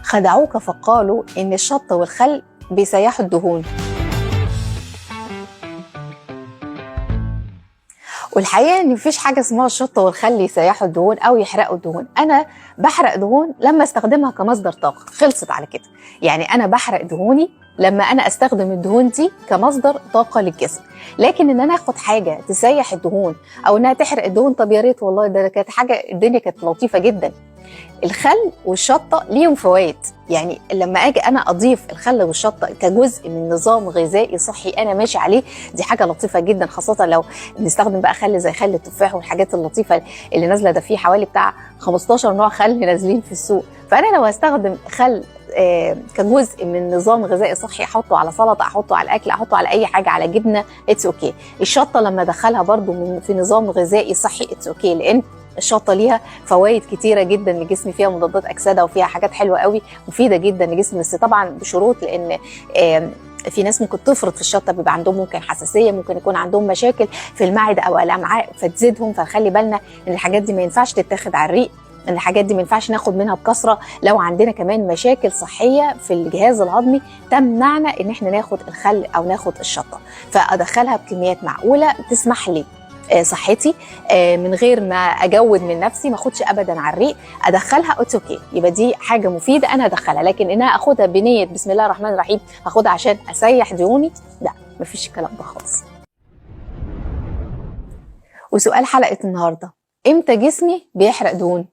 خدعوك فقالوا إن الشطة والخل بيسيحوا الدهون. والحقيقة إن مفيش حاجة اسمها الشطة والخل يسيحوا الدهون أو يحرقوا الدهون. أنا بحرق دهون لما استخدمها كمصدر طاقة، خلصت على كده. يعني أنا بحرق دهوني لما أنا أستخدم الدهون دي كمصدر طاقة للجسم. لكن إن أنا آخد حاجة تسيح الدهون أو إنها تحرق الدهون، طب يا ريت والله، ده كانت حاجة الدنيا كانت لطيفة جدا. الخل والشطة ليهم فوائد، يعني لما اجي انا اضيف الخل والشطة كجزء من نظام غذائي صحي انا ماشي عليه، دي حاجة لطيفة جدا، خاصة لو بنستخدم بقى خل زي خل التفاح والحاجات اللطيفة اللي نازلة، ده فيه حوالي بتاع 15 نوع خل نازلين في السوق. فانا لو هستخدم خل كجزء من نظام غذائي صحي، احطه على سلطه، احطه على الاكل، احطه على اي حاجه، على جبنه، اتس اوكي. الشطه لما ادخلها برضو في نظام غذائي صحي، اتس اوكي، لان الشطه ليها فوائد كتيره جدا للجسم، فيها مضادات اكسده وفيها حاجات حلوه قوي مفيده جدا للجسم، بس طبعا بشروط، لان في ناس ممكن تفرط في الشطه، بيبقى عندهم ممكن حساسيه، ممكن يكون عندهم مشاكل في المعده او الامعاء فتزيدهم، فنخلي بالنا ان الحاجات دي ما ينفعش تتاخد على الريق، ان الحاجات دي ما ينفعش ناخد منها بكثره. لو عندنا كمان مشاكل صحيه في الجهاز الهضمي تمنعنا ان احنا ناخد الخل او ناخد الشطه، فادخلها بكميات معقوله تسمح لي صحتي من غير ما اجود من نفسي، ما اخدش ابدا على الريق، ادخلها اوكي، يبقى دي حاجه مفيده انا ادخلها. لكن انها اخدها بنيه بسم الله الرحمن الرحيم، اخدها عشان اسيح دهوني، لا، مفيش الكلام ده خالص. وسؤال حلقه النهارده: امتى جسمي بيحرق دهون؟